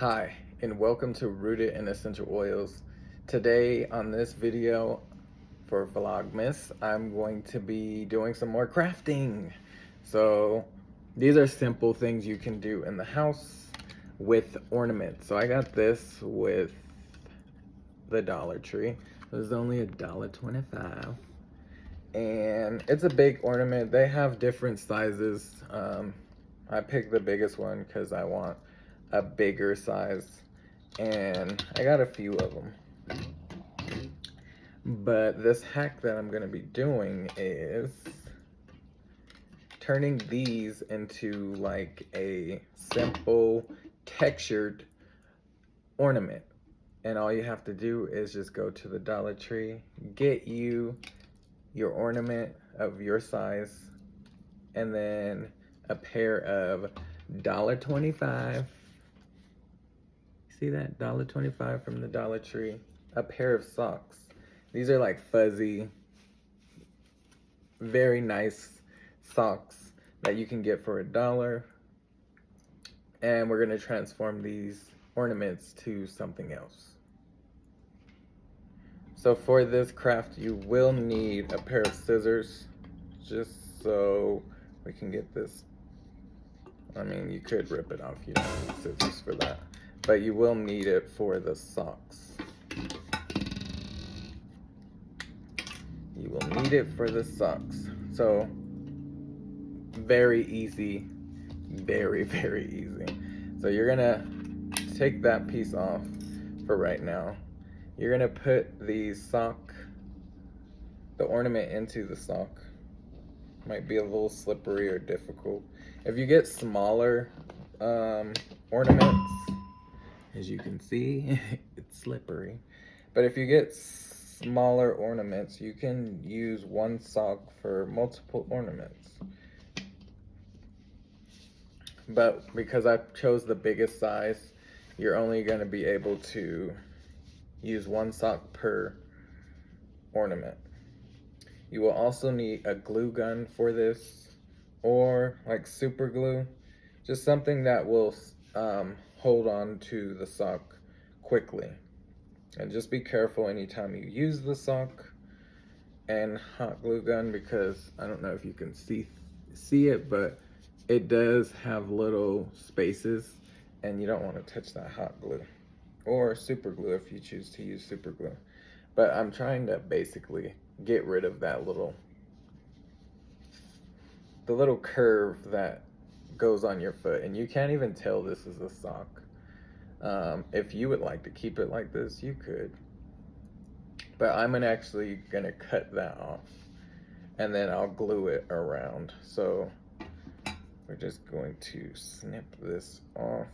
Hi, and welcome to Rooted in Essential Oils. Today on this video for Vlogmas, I'm going to be doing some more crafting. So these are simple things you can do in the house with ornaments. So I got this with the Dollar Tree. It was only $1.25. And it's a big ornament. They have different sizes. I picked the biggest one because I want a bigger size, and I got a few of them. But this hack that I'm going to be doing is turning these into like a simple textured ornament. And all you have to do is just go to the Dollar Tree, get you your ornament of your size, and then a pair of $1.25. See that? $1.25 from the Dollar Tree. A pair of socks. These are like fuzzy, very nice socks that you can get for $1. And we're gonna transform these ornaments to something else. So for this craft, you will need a pair of scissors, just so we can get this. I mean, you could rip it off, you don't need scissors for that. But you will need it for the socks. You will need it for the socks. So, very easy. Very, very easy. So you're gonna take that piece off for right now. You're gonna put the ornament into the sock. Might be a little slippery or difficult. If you get smaller ornaments, as you can see, it's slippery. But if you get smaller ornaments, you can use one sock for multiple ornaments. But because I chose the biggest size, you're only going to be able to use one sock per ornament. You will also need a glue gun for this, or like super glue, just something that will hold on to the sock quickly. And just be careful anytime you use the sock and hot glue gun, because I don't know if you can see it, but it does have little spaces, and you don't want to touch that hot glue or super glue if you choose to use super glue. But I'm trying to basically get rid of that little curve that goes on your foot, and you can't even tell this is a sock. If you would like to keep it like this, you could, but I'm actually gonna cut that off, and then I'll glue it around. So we're just going to snip this off,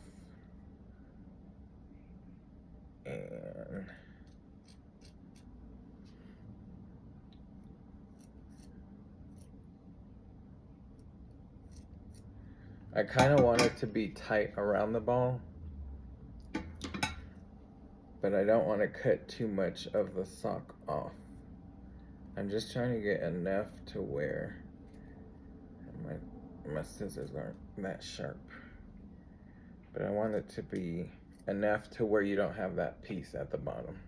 and I kind of want it to be tight around the ball, but I don't want to cut too much of the sock off. I'm just trying to get enough to where my scissors aren't that sharp, but I want it to be enough to where you don't have that piece at the bottom.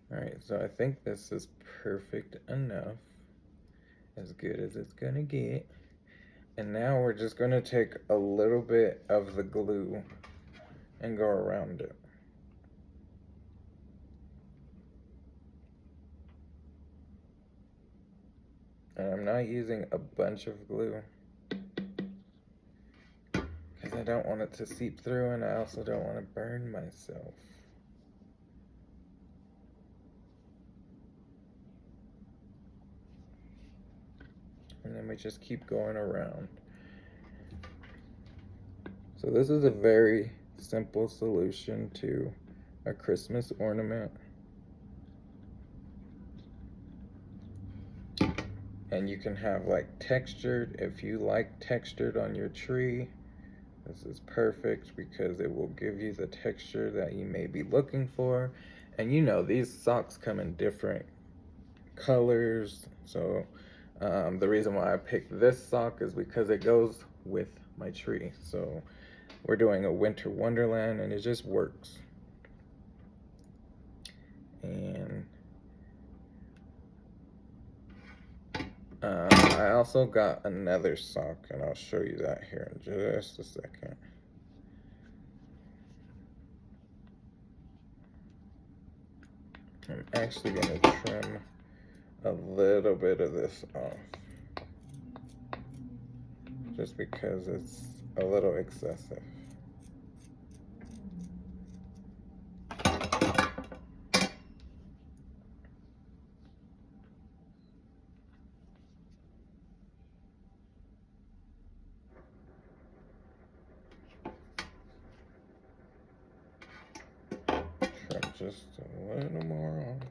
Alright, so I think this is perfect enough, as good as it's gonna get. And now we're just gonna take a little bit of the glue and go around it. And I'm not using a bunch of glue, because I don't want it to seep through, and I also don't want to burn myself. And then we just keep going around. So this is a very simple solution to a Christmas ornament. And you can have like textured, if you like textured on your tree, this is perfect because it will give you the texture that you may be looking for. And you know, these socks come in different colors. So the reason why I picked this sock is because it goes with my tree. So we're doing a winter wonderland and it just works. And I also got another sock, and I'll show you that here in just a second. I'm actually going to trim a little bit of this off, just because it's a little excessive. Trim just a little more off.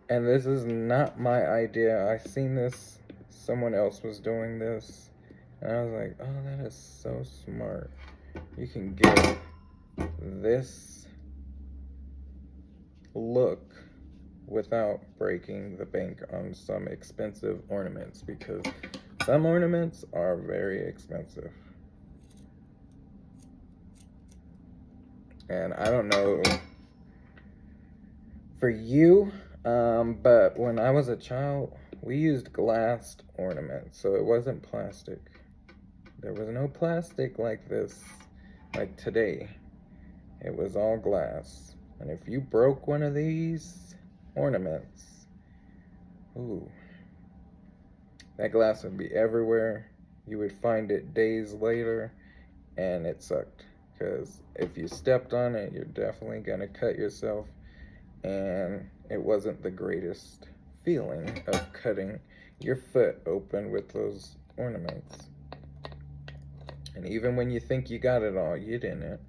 And this is not my idea. I seen this, someone else was doing this, and I was like, oh, that is so smart. You can get this look without breaking the bank on some expensive ornaments, because some ornaments are very expensive. And I don't know for you, but when I was a child, we used glass ornaments, so it wasn't plastic. There was no plastic like this, like today. It was all glass. And if you broke one of these ornaments, ooh, that glass would be everywhere. You would find it days later, and it sucked. Because if you stepped on it, you're definitely gonna cut yourself. And it wasn't the greatest feeling of cutting your foot open with those ornaments. And even when you think you got it all, you didn't.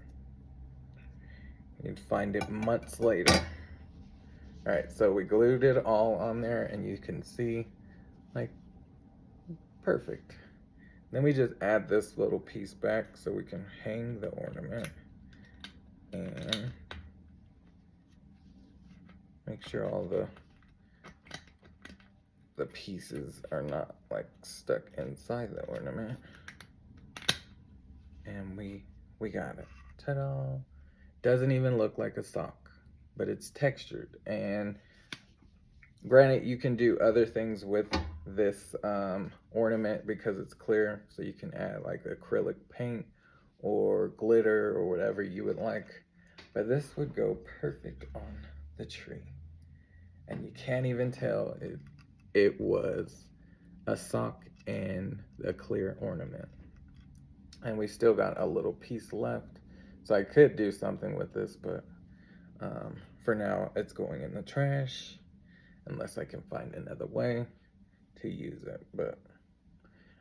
You'd find it months later. All right, so we glued it all on there, and you can see, like, perfect. Then we just add this little piece back so we can hang the ornament. And make sure all the pieces are not like stuck inside the ornament. And we got it. Ta-da! Doesn't even look like a sock, but it's textured. And granted, you can do other things with this ornament because it's clear, so you can add like acrylic paint or glitter or whatever you would like. But this would go perfect on the tree. And you can't even tell it was a sock and a clear ornament. And we still got a little piece left. So I could do something with this, but for now it's going in the trash unless I can find another way to use it. But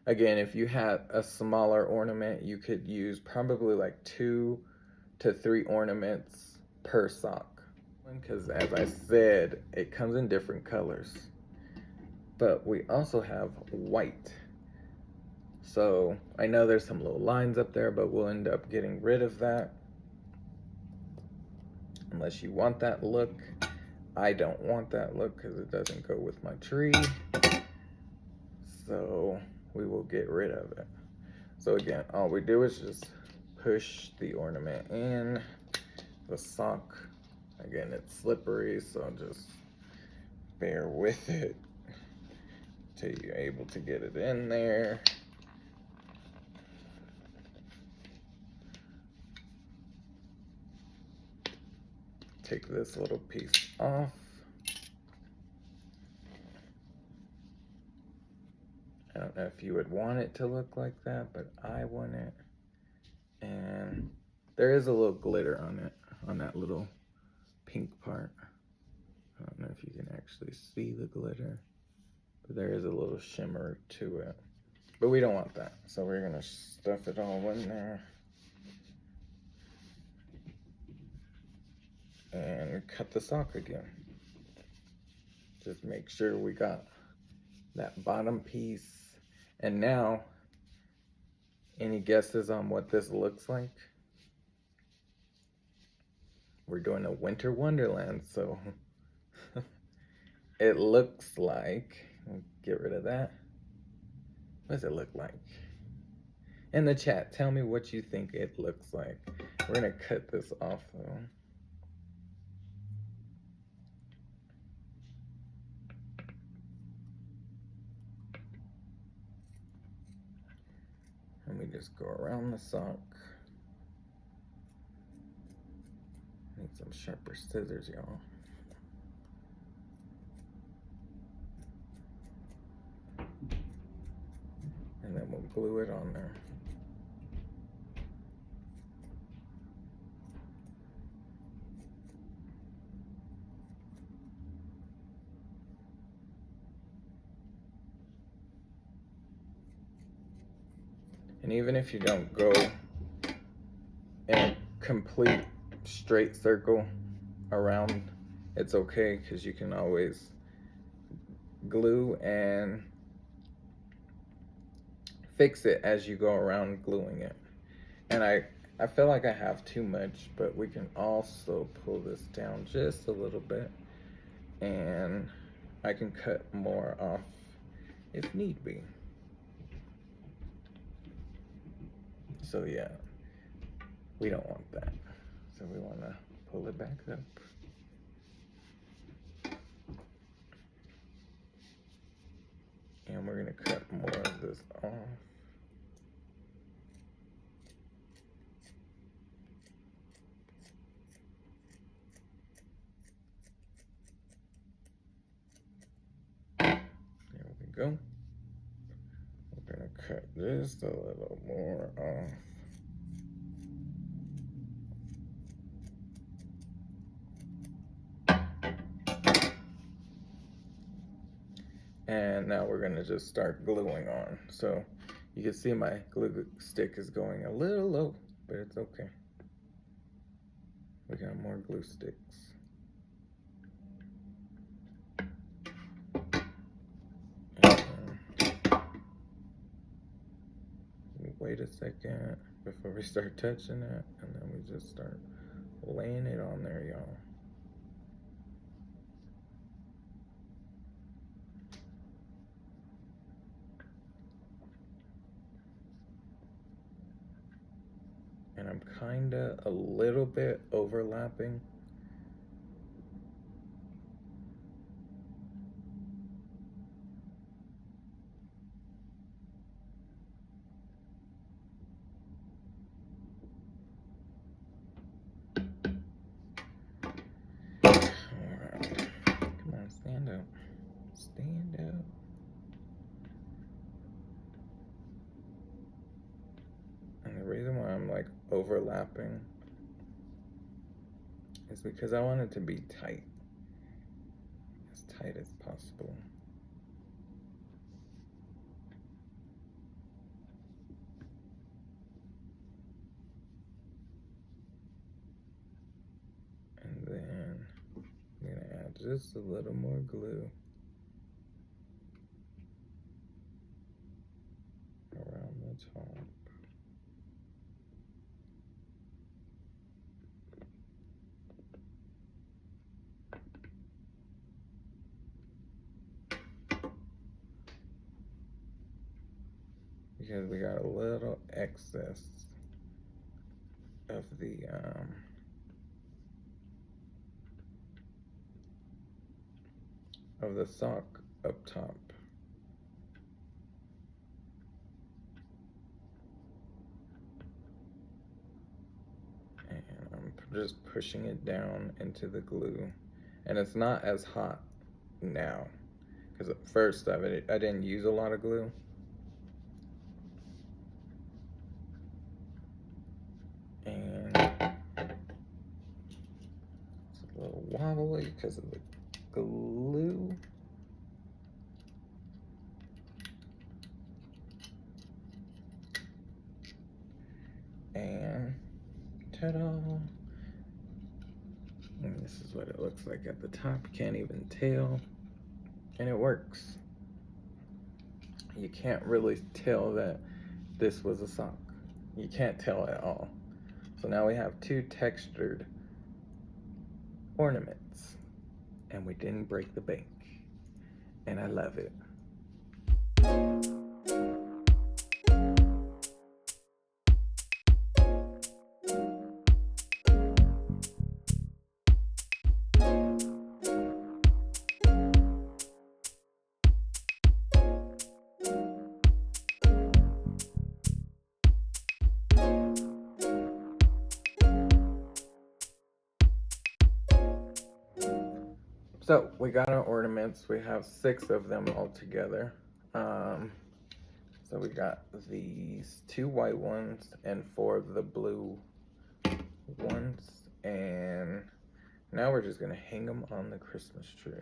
again, if you had a smaller ornament, you could use probably like 2 to 3 ornaments per sock. Because as I said, it comes in different colors. But we also have white. So I know there's some little lines up there, but we'll end up getting rid of that. Unless you want that look. I don't want that look because it doesn't go with my tree. So we will get rid of it. So again, all we do is just push the ornament in. The sock, again, it's slippery, so just bear with it till you're able to get it in there. Take this little piece off. I don't know if you would want it to look like that, but I want it. And there is a little glitter on it, on that little pink part. I don't know if you can actually see the glitter, but there is a little shimmer to it. But we don't want that, so we're gonna stuff it all in there. and cut the sock again. Just make sure we got that bottom piece. And now, any guesses on what this looks like? We're doing a winter wonderland, so it looks like, get rid of that. What does it look like? In the chat, tell me what you think it looks like. We're gonna cut this off though. And we just go around the sock. Need some sharper scissors, y'all. And then we'll glue it on there. And even if you don't go in a complete straight circle around, it's okay, because you can always glue and fix it as you go around gluing it. And I feel like I have too much, but we can also pull this down just a little bit, and I can cut more off if need be. So yeah, we don't want that. So we want to pull it back up. And we're going to cut more of this off. There we go. We're going to cut just a little more off. And now we're gonna just start gluing on. So you can see my glue stick is going a little low, but it's okay. We got more glue sticks. Wait a second before we start touching it, and then we just start laying it on there, y'all. And I'm kinda a little bit overlapping. Alright. Come on, stand up. Stand up. And the reason why I'm like overlapping is because I want it to be tight as possible. And then I'm gonna add just a little more glue around the top. Because we got a little excess of the sock up top. And I'm just pushing it down into the glue. And it's not as hot now, because at first I didn't use a lot of glue. And it's a little wobbly because of the glue. And ta-da! And this is what it looks like at the top. Can't even tell. And it works. You can't really tell that this was a sock. You can't tell at all. So now we have two textured ornaments. And we didn't break the bank. And I love it. So we got our ornaments. We have 6 of them all together. So we got these 2 white ones and 4 of the blue ones. And now we're just gonna hang them on the Christmas tree.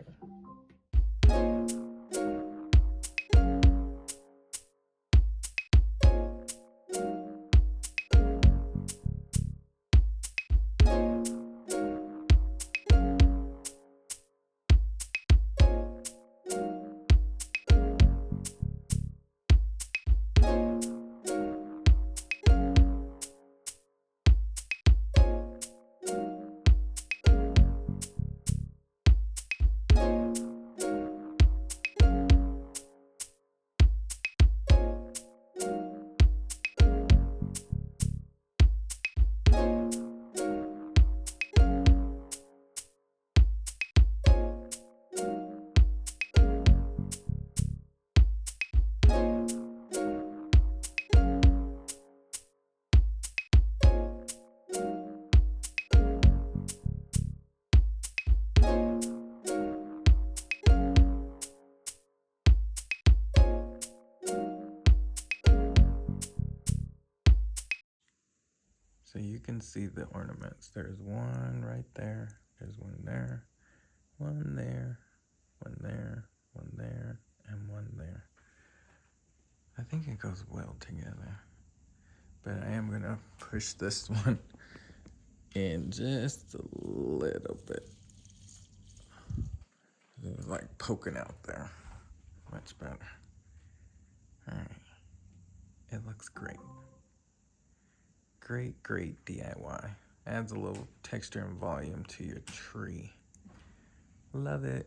So you can see the ornaments. There's one right there. There's one there, one there, one there, one there, and one there. I think it goes well together. But I am gonna push this one in just a little bit. It's like poking out there. Much better. All right. It looks great. Great DIY. Adds a little texture and volume to your tree. Love it.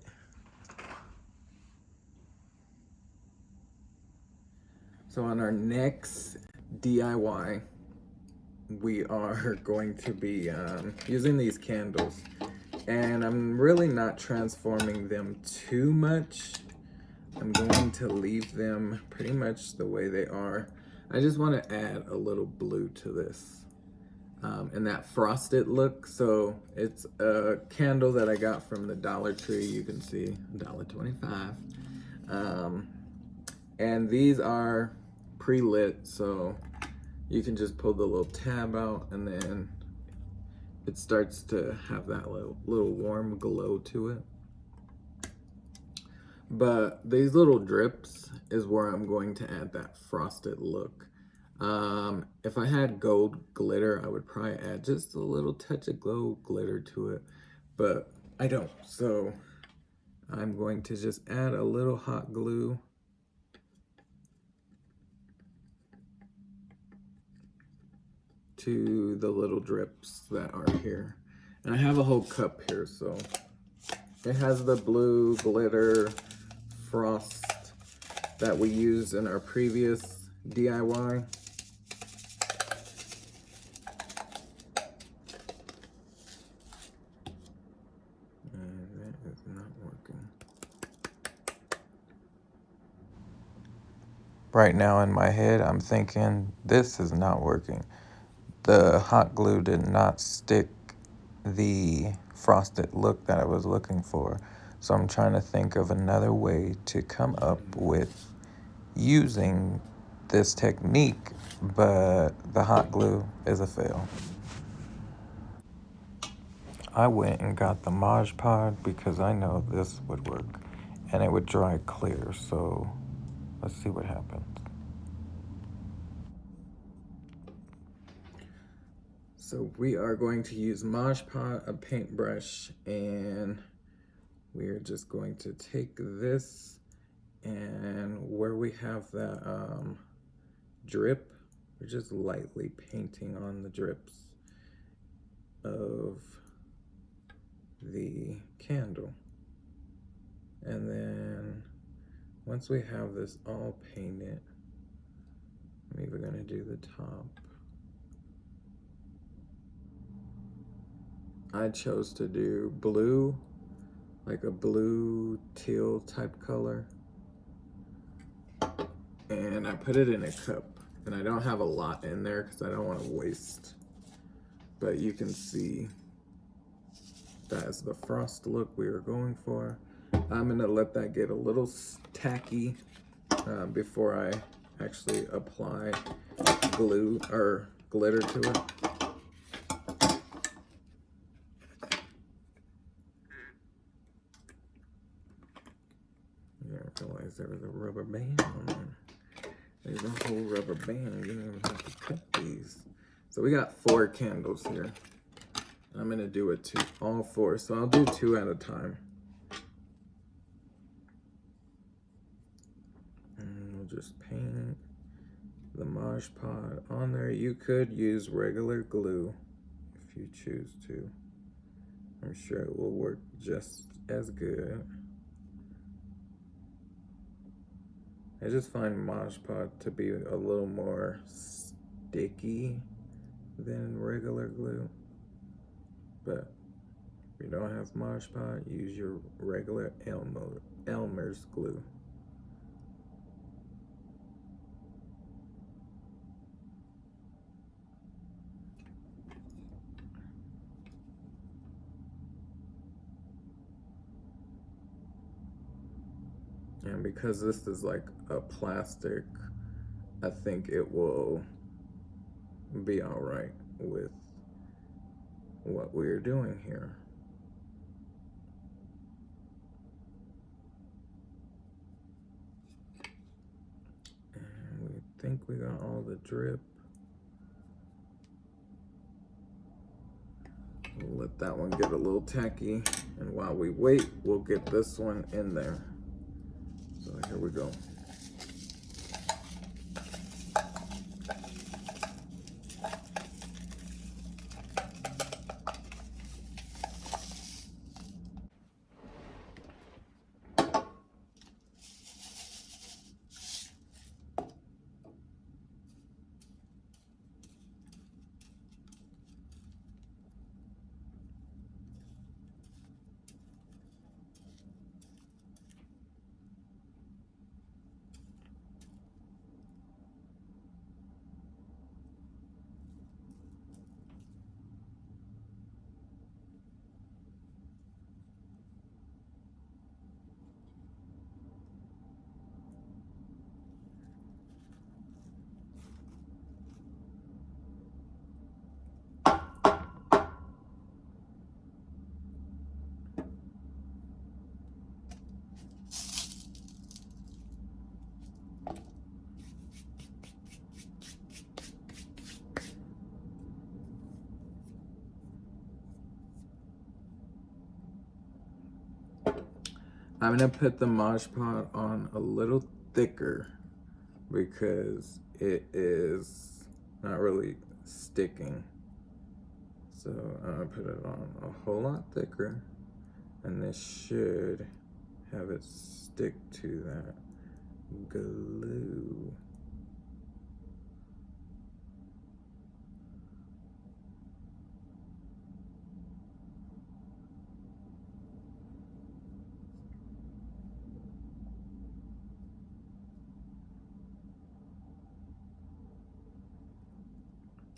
So on our next DIY, we are going to be using these candles. And I'm really not transforming them too much. I'm going to leave them pretty much the way they are. I just want to add a little blue to this and that frosted look. So it's a candle that I got from the Dollar Tree. You can see $1.25. And these are pre-lit, so you can just pull the little tab out and then it starts to have that little warm glow to it. But these little drips is where I'm going to add that frosted look. If I had gold glitter, I would probably add just a little touch of gold glitter to it, but I don't. So I'm going to just add a little hot glue to the little drips that are here. And I have a whole cup here, so it has the blue glitter frost that we used in our previous DIY. And that is not working. Right now in my head, I'm thinking this is not working. The hot glue did not stick the frosted look that I was looking for. So I'm trying to think of another way to come up with using this technique, but the hot glue is a fail. I went and got the Mod Podge because I know this would work and it would dry clear. So let's see what happens. So we are going to use Mod Podge, a paintbrush, and we're just going to take this, and where we have that drip, we're just lightly painting on the drips of the candle. And then once we have this all painted, I'm even gonna do the top. I chose to do blue, like a blue teal type color. And I put it in a cup, and I don't have a lot in there because I don't want to waste. But you can see that is the frost look we were going for. I'm gonna let that get a little tacky before I actually apply glue or glitter to it. I didn't realize there was a rubber band on there. There's a whole rubber band. You don't even have to cut these. So we got 4 candles here. I'm gonna do it to all 4, so I'll do 2 at a time. And we'll just paint the Mod Podge on there. You could use regular glue if you choose to. I'm sure it will work just as good. I just find Mod Podge to be a little more sticky than regular glue. But if you don't have Mod Podge, use your regular Elmer's glue. And because this is like a plastic, I think it will be all right with what we're doing here. And we think we got all the drip. We'll let that one get a little tacky, and while we wait, we'll get this one in there. So here we go. I'm gonna put the Mod Podge on a little thicker because it is not really sticking. So I'm gonna put it on a whole lot thicker, and this should have it stick to that glue.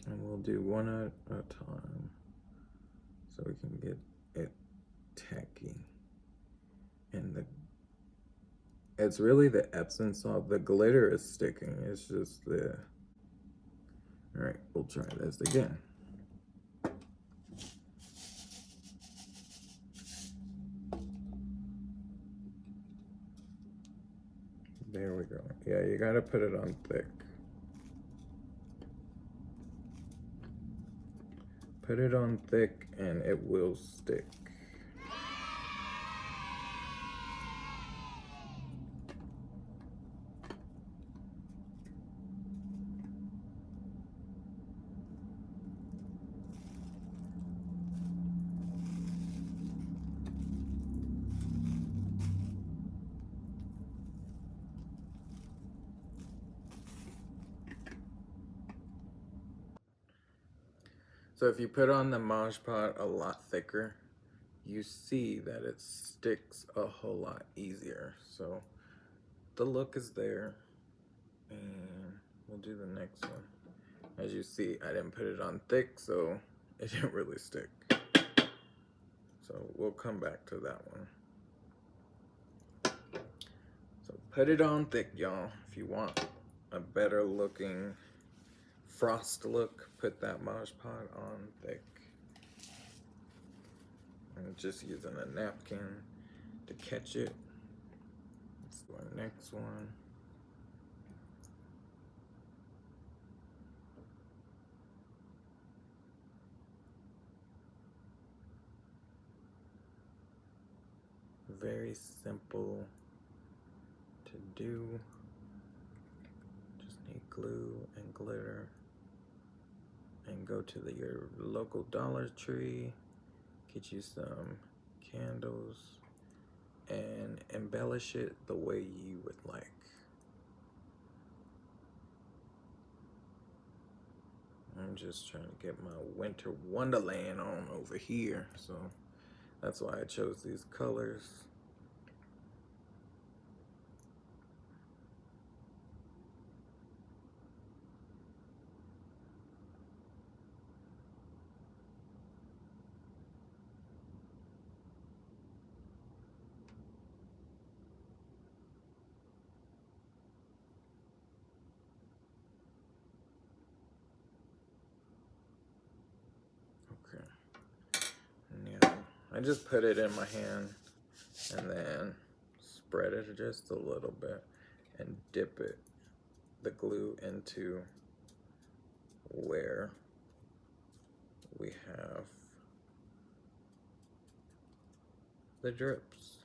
And we'll do one at a time so we can get it tacky. And it's really the Epsom salt. The glitter is sticking. It's just the... All right, we'll try this again. There we go. Yeah, you gotta put it on thick. Put it on thick and it will stick. So if you put on the Mod Podge a lot thicker, you see that it sticks a whole lot easier. So the look is there, and we'll do the next one. As you see, I didn't put it on thick, so it didn't really stick. So we'll come back to that one. So put it on thick, y'all. If you want a better looking frost look, put that Mod Podge on thick. I'm just using a napkin to catch it. Let's do our next one. Very simple to do. Just need glue and glitter. And go to your local Dollar Tree, get you some candles, and embellish it the way you would like. I'm just trying to get my winter wonderland on over here, so that's why I chose these colors. I just put it in my hand and then spread it just a little bit and dip it, the glue, into where we have the drips.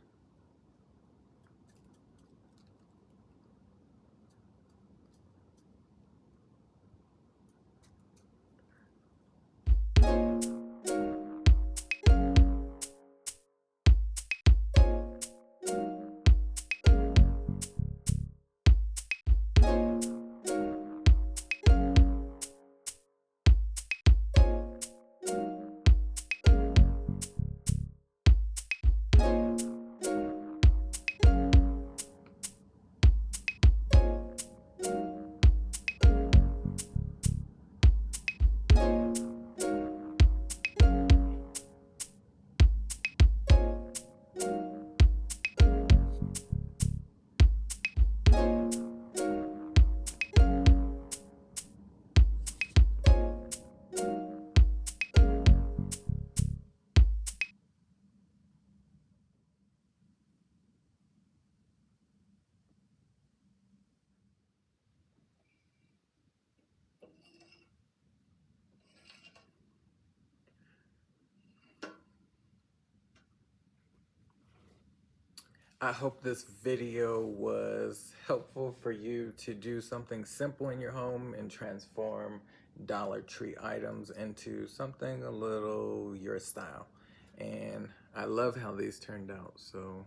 I hope this video was helpful for you to do something simple in your home and transform Dollar Tree items into something a little your style. And I love how these turned out. So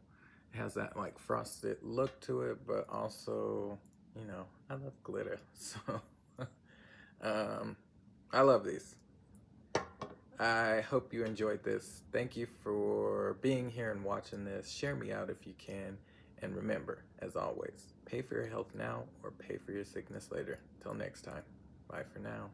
it has that like frosted look to it, but also, you know, I love glitter. So I love these. I hope you enjoyed this. Thank you for being here and watching this. Share me out if you can. And remember, as always, pay for your health now or pay for your sickness later. Till next time. Bye for now.